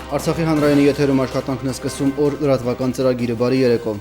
Արցախի հանրայինի եթերում աշխատանքն է սկսում օր լրատվական ծրագիրը, բարի երեկո։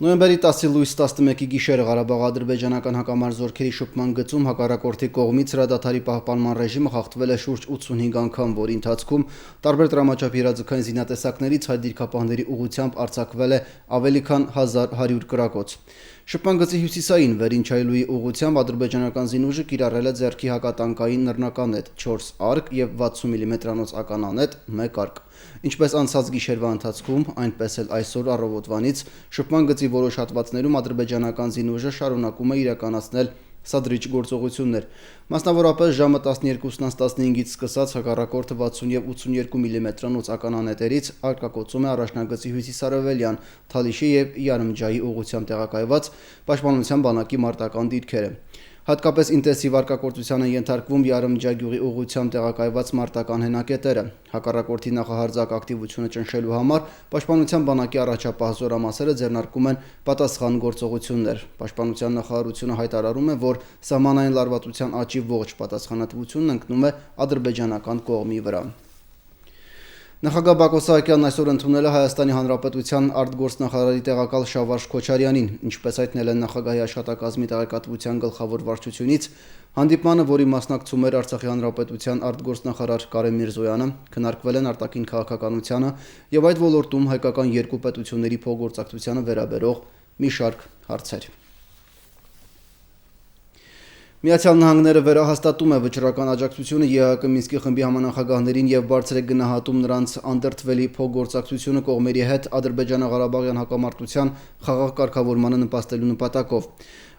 Նոյեմբերի 10-ի լույս 11-ի գիշերը Ղարաբաղ-ադրբեջանական հակամարտ զորքերի շփման գծում հակառակորդի կողմից հրադադարի պահպանման ռեժիմը խախտվել է շուրջ 85 անգամ, որի ընթացքում տարբեր դրամաչափի իրազեկային զինատեսակներից հայ դիրքապահների ուղղությամբ արձակվել է ավելի քան 1100 կրակոց։ Շփման գծի հյուսիսային Վերինչայլուի ուղղությամբ ադրբեջանական զինուժը կիրառել է ձեռքի հակատանկային նռնականետ 4 արկ եւ 60 մմ-անոց ականանետ 1 արկ։ Ինչպես անցած գիշերվա ընթացքում, այնպես էլ այսօր առավոտվանից շփման գծի որոշ հատվածներում ադրբեջանական զինուժը շարունակում է իրականացնել սադրիչ գործողություններ։ Մասնավորապես ժամը 12:15-ից սկսած հակառակորդը 60 եւ 82 մմ-անոց ականանետերից արկակոծում է առաջնագծի հյուսիսարևելյան Թալիշի եւ Յարմջայի ուղղությամբ տեղակայված պաշտպանության բանակի մարտական դիրքերը։ Հատկապես ինտենսիվ արկակործության են ենթարկվում Յարմջա գյուղի ուղղությամբ տեղակայված մարտական հենակետերը։ Հակառակորդի նախահարձակ ակտիվությունը ճնշելու համար պաշտպանության բանակի առաջապահ զորամասերը ձեռնարկում են պատասխան գործողություններ։ Պաշտպանության նախարարությունը հայտարարում է, որ սահմանային լարվածության աճի ողջ պատասխանատվությունն ընկնում է ադրբեջանական կողմի վրա։ Նախագահ Բակո Սահակյանն այսօր ընդունել է Հայաստանի Հանրապետության արտգործնախարարի տեղակալ Շավարժ Քոչարյանին, ինչպես հայտնել են նախագահի աշխատակազմի տեղեկատվության գլխավոր վարչությունից, հանդիպմանը, որի մասնակցում էր Արցախի Հանրապետության արտգործնախարար Կարեն Միրզոյանը, քննարկվել են արտաքին քաղաքականությանը եւ այդ ոլորտում հայկական երկու պետությունների փոխգործակցությանը վերաբերող մի շարք հարցեր։ Միացյալ Նահանգները վերահաստատում է վճռական աջակցությունը ԵԱՀԿ Մինսկի խմբի համանախագահներին եւ բարձր է գնահատում նրանց անդրդվելի փոխգործակցությունը կողմերի հետ Ադրբեջանա-Ղարաբաղյան հակամարտության խաղաղ կարգավորմանը նպաստելու նպատակով։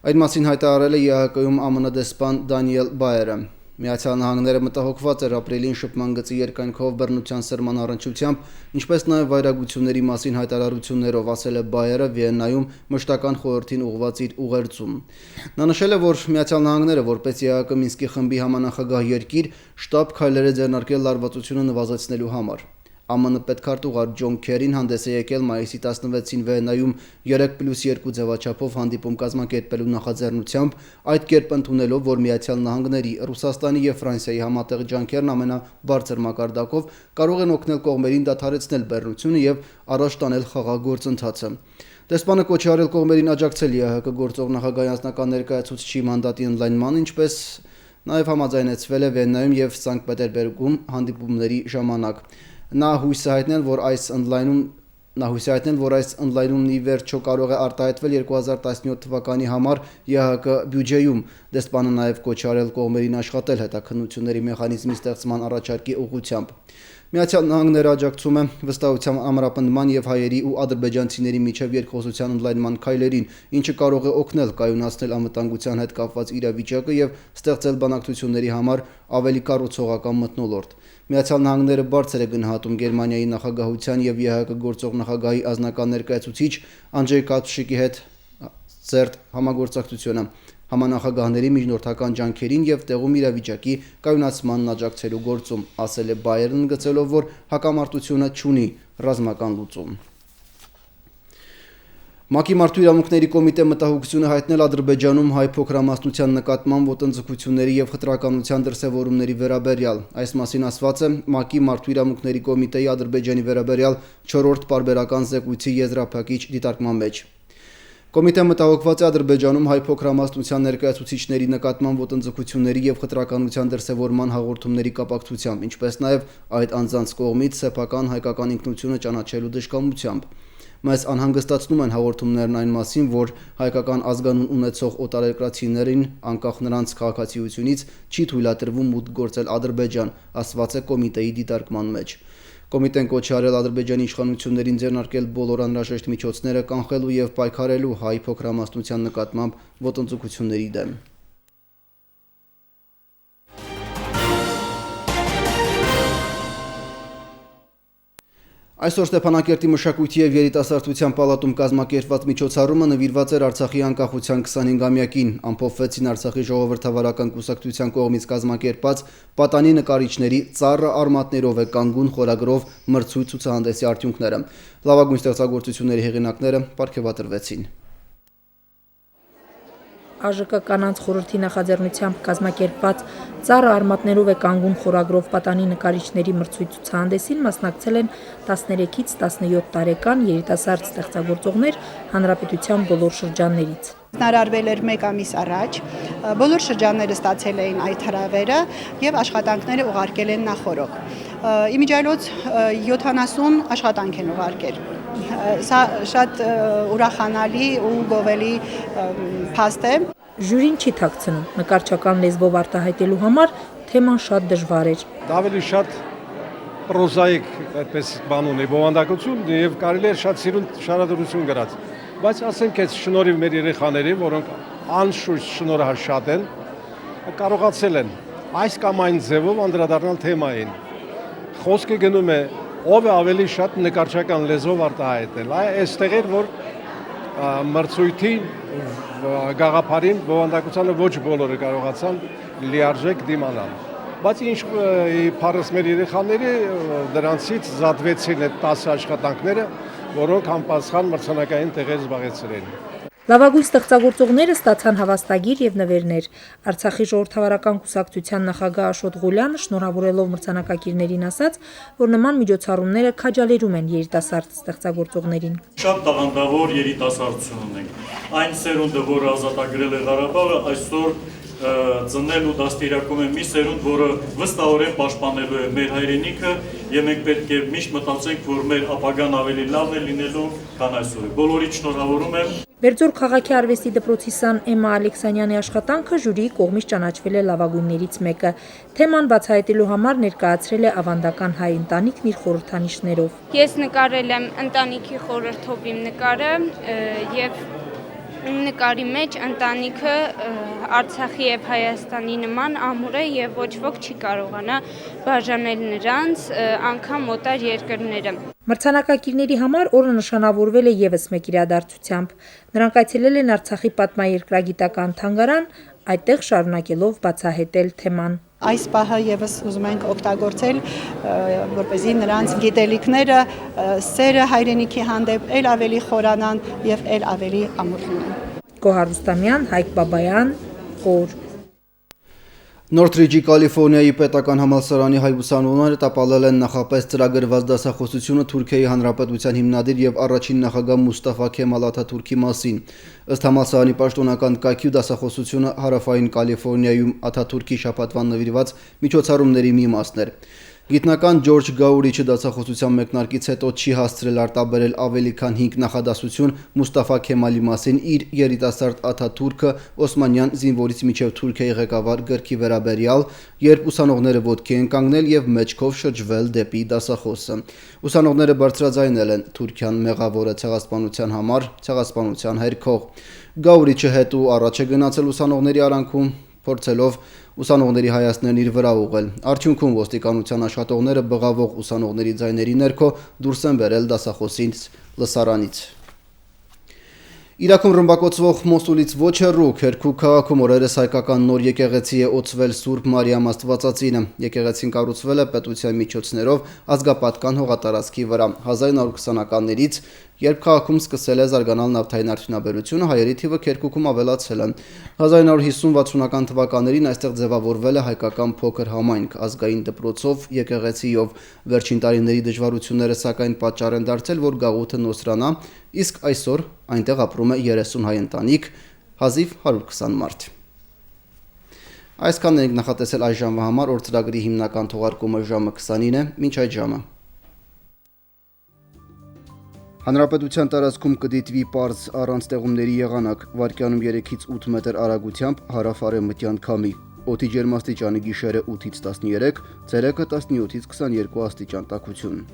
Այդ մասին հայտարարել է ԵԱՀԿ-ում ԱՄՆ դեսպան Դանիել Բայերը։ Միացյալ Նահանգները մտահոգված էր ապրիլին շփման գծի երկայնքով բռնության սրման առնչությամբ, ինչպես նաև վայրագությունների մասին հայտարարություններով, ասել է Բայերը Վիեննայում մշտական խորհրդին ուղղված իր ուղերձում։ Նա նշել է, որ Միացյալ Նահանգները, որպես ԵԱՀԿ Մինսկի խմբի համանախագահ երկիր, շտապ քայլեր է ձեռնարկել լարվածությունը նվազեցնելու համար։ ԱՄՆ պետքարտուղար Ջոն Քերին հանդես է եկել մայիսի 16-ին Վիեննայում 3+2 ձևաչափով հանդիպում կազմակերպելու նախաձեռնությամբ, այդ կերպ ընդունելով, որ Միացյալ Նահանգների, Ռուսաստանի եւ Ֆրանսիայի համատեղ ջանքերն ամենաբարձր մակարդակով կարող են օգնել կողմերին դադարեցնել բռնությունը եւ առաջ տանել խաղաղ գործընթացը։ Դեսպանը կոչ է արել կողմերին աջակցել ԵԱՀԿ գործող նախագահի անձնական ներկայացուցչի մանդատի ընդլայնման, ինչպես նաեւ համաձայնեցվել է Վիեննայում եւ Սանկտ Պետերբուրգում հանդիպումների ժամանակ։ Նա հույս է հայտնել, որ այս ընդլայնումն ի վերջո կարող է արտահայտվել 2017 թվականի համար ԵԱՀԿ բյուջեում։ Դեսպանը նաև կոչ է արել կողմերին աշխատել հետաքննությունների մեխանիզմի ստեղծման առաջարկի ուղղությամբ։ Միացյալ Նահանգները աջակցում է վստահության ամրապնդման եւ հայերի ու ադրբեջանցիների միջև երկխոսության ընդլայնման քայլերին, ինչը կարող է օգնել կայունացնել անվտանգության հետ կապված իրավիճակը եւ ստեղծել բանակցությունների համար ավելի կառուցողական մթնոլորտ։ Միացյալ Նահանգները բարձր է գնահատում Գերմանիայի նախագահության եւ ԵԱՀԿ գործող նախագահի անձնական ներկայացուցիչ Անջեյ Կատուշիկի հետ ծերտ համագործակցությունը, համանախագահների միջնորդական ջանքերին եւ տեղում իրավիճակի կայունացմանն աջակցելու գործում, ասել է Բայերն, ընդգծելով, որ հակամարտությունը չունի ռազմական լուծում։ ՄԱԿ-ի Մարդու իրավունքների կոմիտե մտահոգություն է հայտնել Ադրբեջանում հայ փոքրամասնության նկատմամբ ոտնձգությունների եւ խտրականության դրսեւորումների վերաբերյալ։ Այս մասին ասված է ՄԱԿ-ի Մարդու իրավունքների կոմիտեի Ադրբեջանի վերաբերյալ 4-րդ պարբերական զեկույցի եզրափակիչ դիտարկման մեջ։ Կոմիտեն մտահոգված է Ադրբեջանում հայ փոքրամասնության ներկայացուցիչների նկատմամբ ոտնձգությունների եւ խտրականության դրսեւորման հաղորդումների կապակցությամբ, ինչպես նաեւ այդ անձանց կողմից սեփական հայկական ինքնությունը ճանաչելու դժկամությամբ։ Մեզ անհանգստացնում են հաղորդումներն այն մասին, որ հայկական ազգանուն ունեցող օտարերկրացիներին, անկախ նրանց քաղաքացիությունից, չի թույլատրվում մուտք գործել Ադրբեջան, ասված է կոմիտեի դիտարկման մեջ։ Կոմիտեն կոչ է արել Ադրբեջանի իշխանություններին ձեռնարկել բոլոր անհրաժեշտ միջոցները կանխելու եւ պայքարելու հայ փոքրամասնության նկատմամբ ոտնձգությունների դեմ։ Այսօր Ստեփանակերտի մշակույթի եւ երիտասարդության պալատում կազմակերպված միջոցառումը նվիրված էր Արցախի անկախության 25-ամյակին, ամփոփվեցին Արցախի ժողովրդավարական կուսակցության կողմից կազմակերպած պատանի նկարիչների ծառը արմատներով է կանգուն խորագրով մրցույթ ցուցահանդեսի արդյունքները։ Լավագույն ստեղծագործությունների հեղինակները պարգևատրվեցին։ ԱԺԿ կանանց խորհրդի նախաձեռնությամբ կազմակերպված ծառը արմատներով է կանգուն խորագրով պատանի նկարիչների մրցույթ ցուցահանդեսին մասնակցել են 13-ից 17 տարեկան երիտասարդ ստեղծագործողներ հանրապետության բոլոր շրջաններից։ Հնարարվել էր 1 ամիս առաջ, բոլոր շրջանները ստացել էին այդ հրավերը եւ աշխատանքները ուղարկել են նախորոք։ Իմիջիայլոց 70 աշխատանք են ուղարկել։ Սա շատ ուրախանալի ու գովելի փաստ է։ Ժյուրին չի թաքցնում, նկարչական լեզվով արտահայտելու համար թեման շատ դժվար էր։ Ավելի շատ պրոզայիկ այդպես բան ունի, բովանդակություն եւ կարելի է շատ սիրուն շարադրություն գրած։ Բայց ասենք այս շնորհիվ մեր երեխաների, որոնք անշուշտ շնորհահար շատ են, կարողացել են այս կամ այն ձևով անդրադառնալ թեմային։ Խոսքը գնում է ով է ավելի շատ նկարչական լեզվով արտահայտել։ Այստեղ էր, որ մրցույթի գաղափարին բովանդակությանը ոչ բոլորը կարողացան լիարժեք դիմանալ։ Բայց ինչ փառս մեր երեխաների դրանցից զատվեցին այդ 10 աշխատանքները, որոնք համապատասխան մրցանակային տեղեր զբաղեցրին։ Լավագույն ստեղծագործողները ստացան հավաստագիր եւ նվերներ։ Արցախի ժողովրդավարական կուսակցության նախագահ Աշոտ Ղուլյանը շնորհավորելով մրցանակակիրներին ասաց, որ նման միջոցառումները քաջալերում են երիտասարդ ստեղծագործողներին։ Շատ տաղանդավոր երիտասարդություն ունենք։ Այն սերունդը, որը ազատագրել է Ղարաբաղը, այսօր ծնել ու դաստիարակում է մի սերունդ, որը վստահորեն պաշտպանելու է մեր հայրենիքը, եւ մենք պետք է միշտ մտածենք, որ մեր ապագան ավելի լավն է լինելու, քան այսօր։ Բոլորիդ շնորհավորում եմ։ Բերձոր քաղաքի արվեստի դպրոցի սան Էմմա Ալեքսանյանի աշխատանքը ժյուրիի կողմից ճանաչվել է լավագույններից մեկը։ Թեման բացահայտելու համար ներկայացրել է ավանդական հայ ընտանիքն իր խորհրդանիշներով։ Ես նկարել եմ ընտանիքի խորհրդով իմ նկարը եւ իմ նկարի մեջ ընտանիքը Արցախի եւ Հայաստանի նման ամուր է եւ ոչ ոք չի կարողանա բաժանել նրանց, անգամ օտար երկրները։ Մրցանակակիրների համար օրը նշանավորվել է եւս մեկ իրադարձությամբ։ Նրանք այցելել են Արցախի պատմաերկրագիտական թանգարան, այդտեղ շարունակելով բացահայտել թեման։ Այս պահը եւս ուզում ենք օգտագործել, որպեսզի նրանց գիտելիքները, սերը հայրենիքի հանդեպ էլ ավելի խորանան եւ էլ ավելի ամուր լինեն։ Գոհար Ռուստամյան, Հայկ Բաբայան, Օր։ Նորթրիջի Կալիֆոռնիայի պետական համալսարանի հայ ուսանողները տապալել են նախապես ծրագրված դասախոսությունը Թուրքիայի Հանրապետության հիմնադիր եւ առաջին նախագահ Մուստաֆա Քեմալ Աթաթուրքի մասին։ Ըստ համալսարանի պաշտոնական կայքի դասախոսությունը Հարավային Կալիֆոռնիայում Աթաթուրքի շաբաթվան նվիրված միջոցառումների մի մասն էր։ Գիտնական Ջորջ Գաուրիչը դասախոսության մեկնարկից հետո չի հասցրել արտաբերել ավելի քան 5 նախադասություն Մուստաֆա Քեմալի մասին իր երիտասարդ Աթաթուրքը Օսմանյան զինվորից մինչև Թուրքիայի ղեկավար գրքի վերաբերյալ, երբ ուսանողները ոտքի են կանգնել եւ մեջքով շրջվել դեպի դասախոսը։ Ուսանողները բարձրաձայնել են Թուրքիան մեղավոր է ցեղասպանության համար, ցեղասպանության հերքող։ Գաուրիչը հետ ու առաջ է գնացել ուսանողների արանքում, փորձելով ուսանողների հայացքներն իր վրա ուղղել։ Արդյունքում ոստիկանության աշխատողները բղավող ուսանողների ձայների ներքո դուրս են բերել դասախոսից լսարանից։ Իրաքում ռմբակոծվող Մոսուլից ոչ հեռու Քերքուկ քաղաքում օրերս հայկական նոր եկեղեցի է օծվել Սուրբ Մարիամ Աստվածածինը։ Եկեղեցին կառուցվել է պետության միջոցներով ազգապատկան հողատարածքի վրա 1920-ականներից, երբ քաղաքում սկսել է զարգանալ նավթային արդյունաբերությունը, հայերի թիվը Քերքուկում ավելացել է։ 1950-60-ական թվականներին այստեղ ձևավորվել է հայկական փոքր համայնք ազգային դպրոցով, եկեղեցիով։ Վերջին տարիների դժվարությունները սակայն պատճառ են դարձել, որ գաղութը նոսրանա, իսկ այսօր այնտեղ ապրում է 30 հայ ընտանիք, հազիվ 120 մարդ։ Այսքանն ենք նախատեսել այս ժամվա համար, օր ծրագրի հիմնական թողարկումը ժամը 20-ին է, մինչ այդ ժամը։ Հանրապետության տարածքում կդիտվի պարզ առանց տեղումների եղանակ, վարկյանում 3-ից 8 մետր արագությամբ հարավ-արևմտյան քամի, օդի ջերմաստիճանը գիշերը 8-ից 13, ցերեկը 17-ից 22 աստիճան տաքություն։